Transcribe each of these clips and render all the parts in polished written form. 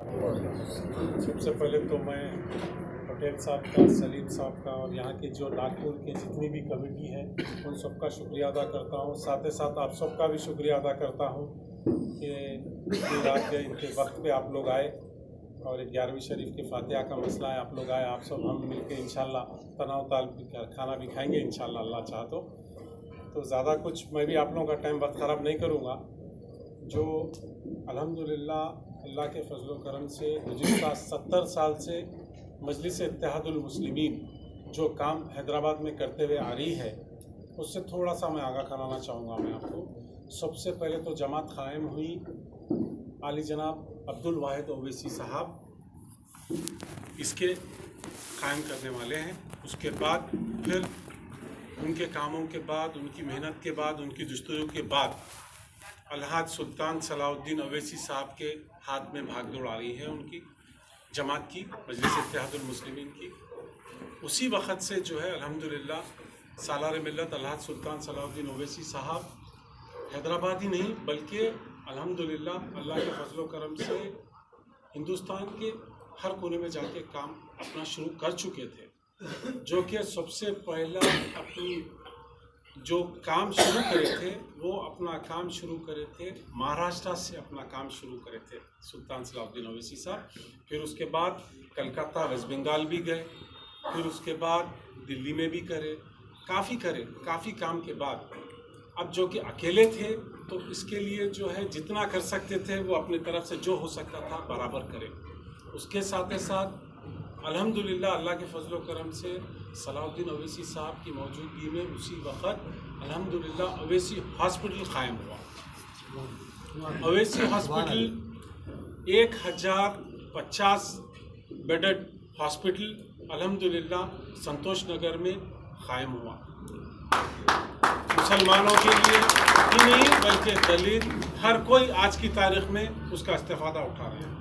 सबसे पहले तो मैं पटेल साहब का, सलीम साहब का और यहाँ के जो नागपुर के जितनी भी कमेटी है उन सबका शुक्रिया अदा करता हूँ। साथ ही साथ आप सबका भी शुक्रिया अदा करता हूँ कि इतनी रात के इनके वक्त पे आप लोग आए और 11वीं शरीफ के फातिहा का मसला है, आप लोग आए, आप सब हम मिलके इंशाल्लाह तनाव ताल खाना भी खाएंगे इंशाल्लाह अल्लाह चाहे तो ज़्यादा कुछ मैं भी आप लोगों का टाइम वक्त ख़राब नहीं करूँगा। जो अल्हम्दुलिल्लाह अल्लाह के फजल करम से गुज़िश्ता 70 साल से मजलिस इत्तेहादुल मुस्लिमीन जो काम हैदराबाद में करते हुए आ रही है उससे थोड़ा सा मैं आगाह कराना चाहूँगा। मैं आपको सबसे पहले तो जमात कायम हुई आली जनाब अब्दुल वाहिद ओवैसी साहब इसके कायम करने वाले हैं। उसके बाद फिर उनके कामों के बाद, उनकी मेहनत के बाद, उनकी जस्तजू के बाद अलहाज सुल्तान सलाउद्दीन ओवैसी साहब के हाथ में भागदौड़ आ रही है उनकी जमात की, मजलिस इत्तेहादुल मुस्लिमीन की। उसी वक़्त से जो है अल्हम्दुलिल्लाह सालार मिल्लत अलहाज सुल्तान सलाउद्दीन ओवैसी साहब हैदराबाद ही नहीं बल्कि अल्हम्दुलिल्लाह अल्लाह के फजल करम से हिंदुस्तान के हर कोने में जाके काम अपना शुरू कर चुके थे। जो कि सबसे पहला अपनी जो काम शुरू करे थे वो अपना काम शुरू करे थे महाराष्ट्र से अपना काम शुरू करे थे सुल्तान सलाउद्दीन ओवैसी साहब। फिर उसके बाद कलकत्ता वेस्ट बंगाल भी गए, फिर उसके बाद दिल्ली में भी काफ़ी काम के बाद अब जो कि अकेले थे तो इसके लिए जो है जितना कर सकते थे वो अपनी तरफ से जो हो सकता था बराबर करें। उसके साथ ही साथ अल्हम्दुलिल्लाह अल्लाह के फजल करम से सलाउद्दीन ओवैसी साहब की मौजूदगी में उसी वक़्त अल्हम्दुलिल्लाह ओवैसी हॉस्पिटल कायम हुआ। ओवैसी हॉस्पिटल 1050 बेडेड हॉस्पिटल अल्हम्दुलिल्लाह संतोष नगर में कायम हुआ। मुसलमानों के लिए ही नहीं बल्कि दलित हर कोई आज की तारीख में उसका इस्तेफ़ादा उठा रहे हैं।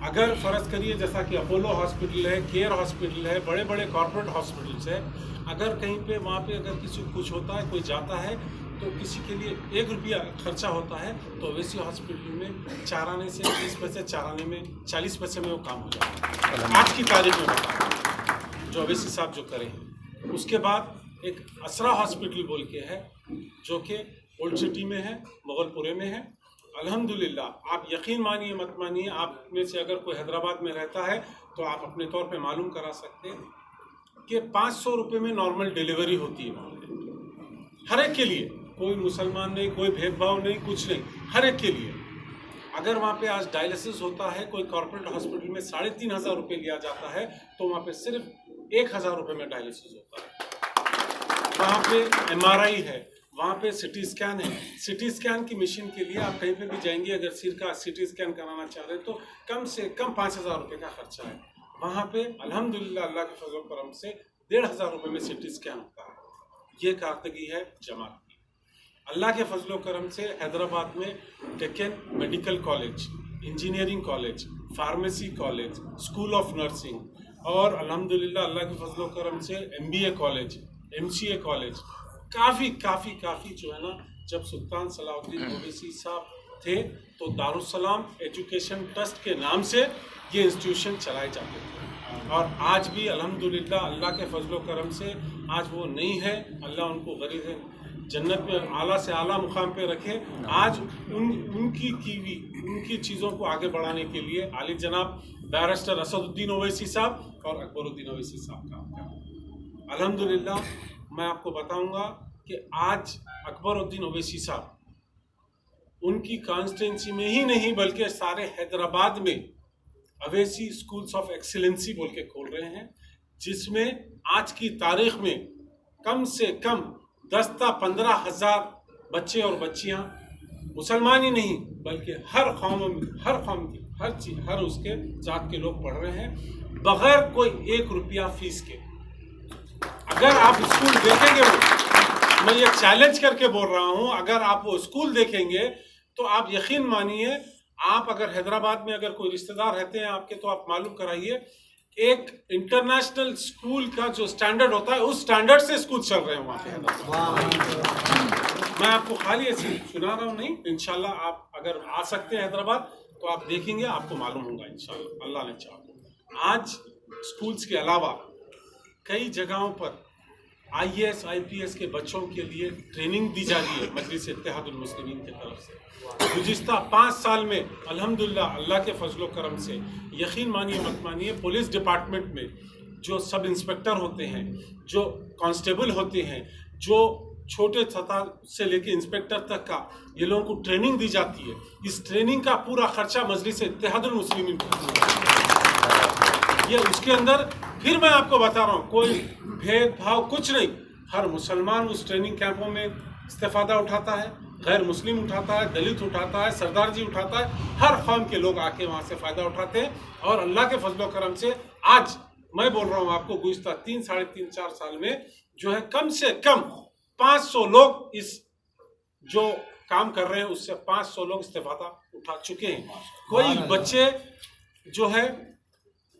अगर फ़र्ज़ करिए जैसा कि अपोलो हॉस्पिटल है, केयर हॉस्पिटल है, बड़े बड़े कॉरपोरेट हॉस्पिटल्स है, अगर कहीं पे वहाँ पे अगर किसी को कुछ होता है, कोई जाता है तो किसी के लिए 1 रुपया खर्चा होता है तो ओवैसी हॉस्पिटल में 4 आने से 20 पैसे, 4 आने में 40 पैसे में वो काम हो जाता है। आज की तारीख में बता जो ओवैसी साहब जो करें हैं। उसके बाद एक असरा हॉस्पिटल बोल के है जो कि ओल्ड सिटी में है, मुगलपुरे में है। अल्हम्दुलिल्लाह आप यकीन मानिए मत मानिए, आप में से अगर कोई हैदराबाद में रहता है तो आप अपने तौर पे मालूम करा सकते हैं कि 500 रुपये में नॉर्मल डिलीवरी होती है वहाँ पे हर एक के लिए। कोई मुसलमान नहीं, कोई भेदभाव नहीं, कुछ नहीं, हर एक के लिए। अगर वहाँ पे आज डायलिसिस होता है कोई कॉर्पोरेट हॉस्पिटल में 3500 रुपये लिया जाता है तो वहाँ पे सिर्फ 1000 रुपये में डायलिसिस होता है। वहाँ पे MRI है, वहाँ पे सिटी स्कैन है। सिटी स्कैन की मशीन के लिए आप कहीं पे भी जाएंगे अगर सिर का सिटी स्कैन कराना चाह रहे हैं तो कम से कम 5000 रुपये का खर्चा है। वहाँ पे अल्हम्दुलिल्लाह अल्लाह के फजल करम से 1500 रुपये में सिटी स्कैन होता है। ये कारदगी है जमात की। अल्लाह के फजल करम से हैदराबाद में Deccan medical college, engineering college, pharmacy college, school of nursing और अल्हम्दुलिल्लाह अल्लाह के फजल करम से MBA कॉलेज, MCA कॉलेज, काफ़ी जो है ना, जब सुल्तान सलाउद्दीन ओवैसी साहब थे तो दारुस्सलाम एजुकेशन ट्रस्ट के नाम से ये इंस्टीट्यूशन चलाए जाते थे। और आज भी अल्हम्दुलिल्लाह अल्लाह के फजल करम से आज वो नहीं है, अल्लाह उनको गरीब जन्नत में आला से आला मुकाम पे रखे। आज उनकी चीज़ों को आगे बढ़ाने के लिए आली जनाब बैरिस्टर असदुद्दीन ओवैसी साहब और अकबरुद्दीन ओवैसी साहब का अल्हम्दुलिल्लाह मैं आपको बताऊंगा कि आज अकबरुद्दीन ओवैसी साहब उनकी कॉन्स्टिट्यूंसी में ही नहीं बल्कि सारे हैदराबाद में ओवैसी स्कूल्स ऑफ एक्सीलेंसी बोल के खोल रहे हैं, जिसमें आज की तारीख में कम से कम 10 से 15,000 बच्चे और बच्चियां मुसलमान ही नहीं बल्कि हर कौम की हर उसके जात के लोग पढ़ रहे हैं बगैर कोई 1 रुपया फीस के। अगर आप स्कूल देखेंगे, मैं ये चैलेंज करके बोल रहा हूँ, अगर आप वो स्कूल देखेंगे तो आप यकीन मानिए, आप अगर हैदराबाद में अगर कोई रिश्तेदार रहते हैं आपके तो आप मालूम कराइए, एक इंटरनेशनल स्कूल का जो स्टैंडर्ड होता है उस स्टैंडर्ड से स्कूल चल रहे हैं वहाँ पे। मैं आपको खाली ऐसे सुना रहा हूँ नहीं, इंशाल्लाह आप अगर आ सकते हैं हैदराबाद तो आप देखेंगे, आपको मालूम होगा इंशाअल्लाह, अल्लाह ने चाहा तो। आज स्कूल्स के अलावा कई जगहों पर IAS IPS के बच्चों के लिए ट्रेनिंग दी जा रही है मजलिस इत्तेहादुल मुस्लिमीन की तरफ से। गुज़िस्ता 5 साल में अल्हम्दुलिल्लाह अल्लाह के फजलो करम से, यकीन मानिए मत मानिए, पुलिस डिपार्टमेंट में जो सब इंस्पेक्टर होते हैं, जो कांस्टेबल होते हैं, जो छोटे सतह से लेके इंस्पेक्टर तक का ये लोगों को ट्रेनिंग दी जाती है। इस ट्रेनिंग का पूरा खर्चा मजलिस इत्तेहादुल मुस्लिमीन ये उसके अंदर, फिर मैं आपको बता रहा हूँ, कोई भेदभाव कुछ नहीं। हर मुसलमान उस ट्रेनिंग कैंपों में इस्तेफादा उठाता है, गैर मुस्लिम उठाता है, दलित उठाता है, सरदार जी उठाता है, हर कौम के लोग आके वहाँ से फ़ायदा उठाते हैं। और अल्लाह के फजलो करम से आज मैं बोल रहा हूँ आपको, गुज़िस्ता 3, साढ़े 3, 4 साल में जो है कम से कम 500 लोग इस जो काम कर रहे हैं उससे 500 लोग इस्तेफादा उठा चुके हैं। कोई बच्चे जो है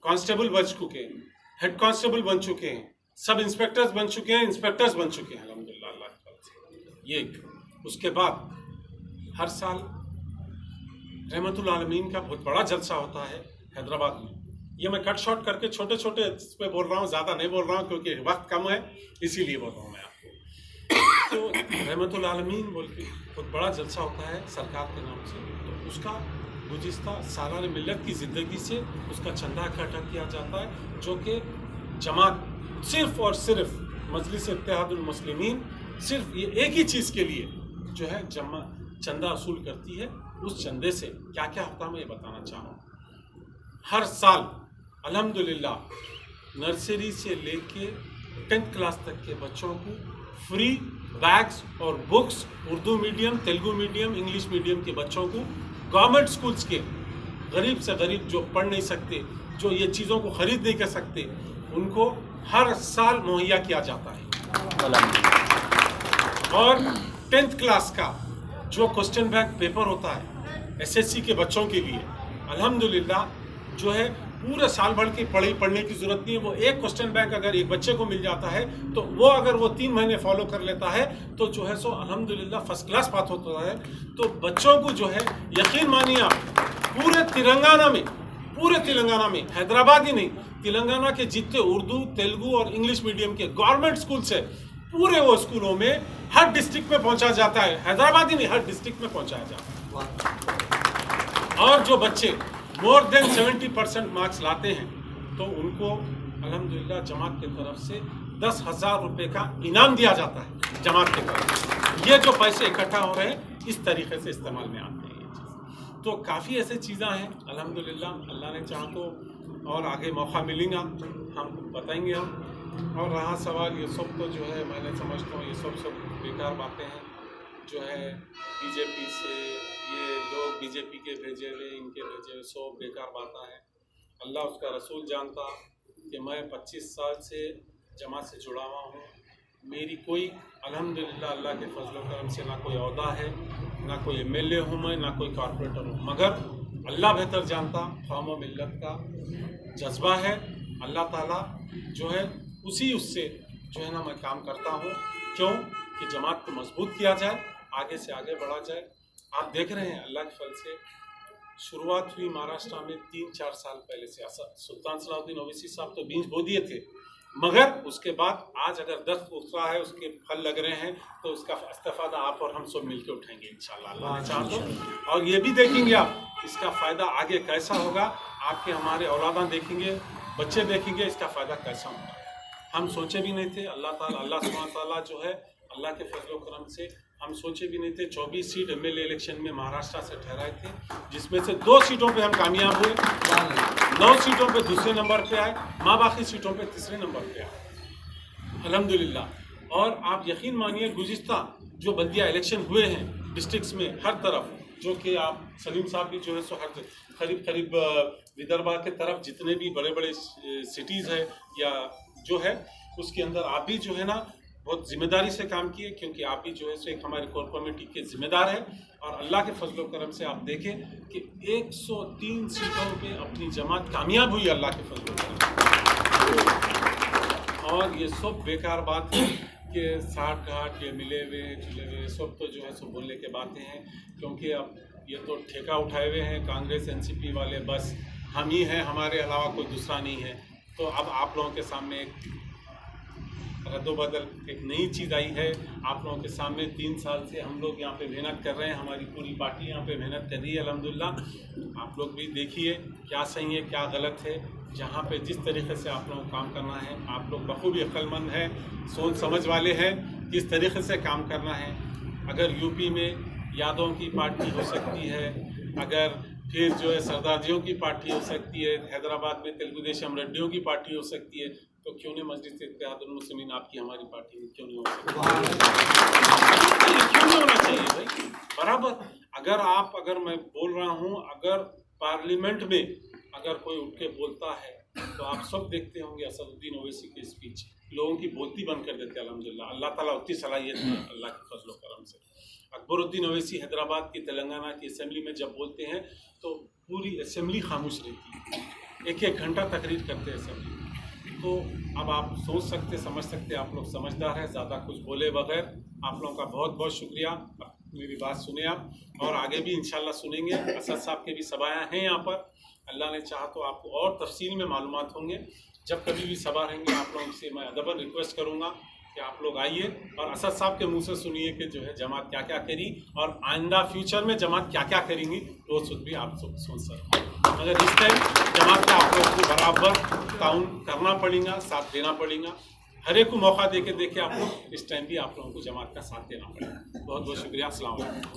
कांस्टेबल बन चुके हैं, हेड कांस्टेबल बन चुके हैं, सब इंस्पेक्टर्स बन चुके हैं, इंस्पेक्टर्स बन चुके हैं अल्हम्दुलिल्लाह अल्लाह की तरफ से। ये उसके बाद हर साल रहमतुल आलमीन का बहुत बड़ा जलसा होता है हैदराबाद में। ये मैं कट शॉट करके छोटे छोटे इस पे बोल रहा हूँ, ज़्यादा नहीं बोल रहा हूँ क्योंकि वक्त कम है, इसीलिए बोल रहा हूँ मैं आपको। तो रहमतुल आलमीन बोल के बहुत बड़ा जलसा होता है सरकार के नाम से। तो उसका गुज़िस्ता सालाना मिल्लत की ज़िंदगी से उसका चंदा इकट्ठा किया जाता है, जो कि जमात सिर्फ़ और सिर्फ मजलिस इत्तेहादुल मुस्लिमीन सिर्फ ये एक ही चीज़ के लिए जो है चंदा वसूल करती है। उस चंदे से क्या क्या होता है मैं ये बताना चाहूँ। हर साल अल्हम्दुलिल्लाह नर्सरी से लेके 10th क्लास तक के बच्चों को फ्री बैग्स और books, Urdu medium, Telugu medium, English medium के बच्चों को गवर्नमेंट स्कूल्स के गरीब से गरीब जो पढ़ नहीं सकते, जो ये चीज़ों को ख़रीद नहीं कर सकते, उनको हर साल मुहैया किया जाता है। और 10th क्लास का जो क्वेश्चन बैंक पेपर होता है SSC के बच्चों के लिए अल्हम्दुलिल्लाह जो है पूरे साल भर की पढ़ने की ज़रूरत नहीं है। वो एक क्वेश्चन बैंक अगर एक बच्चे को मिल जाता है तो वो अगर वो 3 महीने फॉलो कर लेता है तो जो है सो अल्हम्दुलिल्लाह फर्स्ट क्लास पास होता है। तो बच्चों को जो है यकीन मानिए आप, पूरे तेलंगाना में हैदराबाद ही नहीं, तेलंगाना के जितने उर्दू, तेलुगु और इंग्लिश मीडियम के गवर्नमेंट स्कूल से पूरे वो स्कूलों में हर डिस्ट्रिक्ट में पहुंचा जाता है। हैदराबाद ही नहीं, हर डिस्ट्रिक्ट में पहुंचाया जाता है। और जो बच्चे मोर देन 70% मार्क्स लाते हैं तो उनको अल्हम्दुलिल्लाह जमात की तरफ से 10,000 रुपये का इनाम दिया जाता है जमात की तरफ से। ये जो पैसे इकट्ठा हो रहे हैं इस तरीके से इस्तेमाल में आते हैं ये चीज़। तो काफ़ी ऐसे चीज़ें हैं अल्हम्दुलिल्लाह, अल्लाह ने चाहा तो और आगे मौका मिलेगा हम बताएंगे हम। और रहा सवाल ये सब तो जो है मैं समझता हूँ ये सब बेकार बातें हैं जो है बीजेपी से ये लोग बीजेपी के भेजे हुए इनके भेजे हुए सब बेकार बातें हैं। अल्लाह उसका रसूल जानता कि मैं 25 साल से जमात से जुड़ा हुआ हूँ। मेरी कोई अल्हम्दुलिल्लाह अल्लाह के फजल करम से ना कोई ओहदा है, ना कोई MLA हूँ मैं, ना कोई कॉरपोरेटर हूँ, मगर अल्लाह बेहतर जानता कौम व मिल्लत का जज्बा है। अल्लाह ताला जो है उससे जो है ना मैं काम करता हूँ, क्यों कि जमात को मजबूत किया जाए, आगे से आगे बढ़ा जाए। आप देख रहे हैं अल्लाह के फल से शुरुआत हुई महाराष्ट्र में 3-4 साल पहले से। सुल्तान सलाहुद्दीन ओवैसी साहब तो बीज बो दिए थे, मगर उसके बाद आज अगर 10 उतरा है, उसके फल लग रहे हैं, तो उसका इस्तेफादा आप और हम सब मिलकर उठाएंगे इंशाल्लाह अल्लाह ने चाहा तो। और ये भी देखेंगे आप इसका फ़ायदा आगे कैसा होगा, आपके हमारे औलादा देखेंगे, बच्चे देखेंगे इसका फ़ायदा कैसा होगा। हम सोचे भी नहीं थे, अल्लाह सुब्हान ताला जो है अल्लाह के फजल करम से हम सोचे भी नहीं थे। 24 सीट MLA इलेक्शन में महाराष्ट्र से ठहराए थे, जिसमें से 2 सीटों पे हम कामयाब हुए, 9 सीटों पे दूसरे नंबर पे आए, बाकी सीटों पे तीसरे नंबर पे आए अल्हम्दुलिल्लाह। और आप यकीन मानिए गुज़िस्ता जो बल्दिया इलेक्शन हुए हैं डिस्ट्रिक्ट्स में हर तरफ, जो कि आप सलीम साहब भी जो है सो हर करीब विदर्भा के तरफ जितने भी बड़े बड़े सिटीज़ है या जो है उसके अंदर आप भी जो है ना बहुत जिम्मेदारी से काम किए, क्योंकि आप भी जो है सो एक हमारे कोर कमेटी के जिम्मेदार है। और अल्लाह के फजल करम से आप देखें कि 103 सीटों पे अपनी जमात कामयाब हुई अल्लाह के फजल करम। और ये सब बेकार बात है कि साठ घाट ये मिले हुए जुले हुए सब तो जो है सो बोलने के बातें हैं, क्योंकि अब ये तो ठेका उठाए हुए हैं कांग्रेस एनसीपी वाले, बस हम ही हैं, हमारे अलावा कोई दूसरा नहीं है। तो अब आप लोगों के सामने एक रद्दोबदल, एक नई चीज़ आई है आप लोगों के सामने। 3 साल से हम लोग यहाँ पे मेहनत कर रहे हैं, हमारी पूरी पार्टी यहाँ पे मेहनत कर रही है अल्हम्दुलिल्लाह। आप लोग भी देखिए क्या सही है क्या गलत है। जहाँ पे जिस तरीके से आप लोगों को काम करना है, आप लोग बखूबी अक्लमंद हैं, सोच समझ वाले हैं, किस तरीके से काम करना है। अगर यूपी में यादवों की पार्टी हो सकती है, अगर फिर जो है सरदारजियों की पार्टी हो सकती है, हैदराबाद में तेलुगु देशम रेड्डियों की पार्टी हो सकती है, तो क्यों नहीं मजलिस इत्तेहादुल मुस्लिमीन आपकी हमारी पार्टी में क्यों नहीं हो सकती? क्यों नहीं होना चाहिए भाई? बराबर। अगर मैं बोल रहा हूँ, अगर पार्लियामेंट में अगर कोई उठ के बोलता है तो आप सब देखते होंगे असदुद्दीन ओवैसी की स्पीच, लोगों की बोलती बंद कर देते हैं अल्हम्दुलिल्लाह। अल्लाह ताला उतनी सलाहियत है अल्लाह के फजल करम से। अकबरुद्दीन ओवैसी हैदराबाद की तेलंगाना की असेंबली में जब बोलते हैं तो पूरी असेंबली खामोश रहती है, 1-1 घंटा तकरीर करते हैं असेंबली। तो अब आप सोच सकते समझ सकते, आप लोग समझदार हैं, ज़्यादा कुछ बोले बगैर। आप लोगों का बहुत बहुत शुक्रिया, मेरी बात सुने आप, और आगे भी इंशाल्लाह सुनेंगे। असद साहब के भी सभाएँ हैं यहाँ पर, अल्लाह ने चाहा तो आपको और तफसील में मालूमात होंगे। जब कभी भी सभा रहेंगे आप लोगों से मैं अदबन रिक्वेस्ट करूँगा कि आप लोग आइए और असद साहब के मुंह से सुनिए कि जो है जमात क्या क्या करी और आइंदा फ्यूचर में जमात क्या क्या करेंगी, वो सुध भी आप सुन सकते हैं। मगर इस टाइम जमात का आप लोग को बराबर ताउन करना पड़ेगा, साथ देना पड़ेगा। हर एक को मौका देके आप लोग इस टाइम भी आप लोगों को जमात का साथ देना पड़ेगा। बहुत बहुत शुक्रिया। अस्सलाम वालेकुम।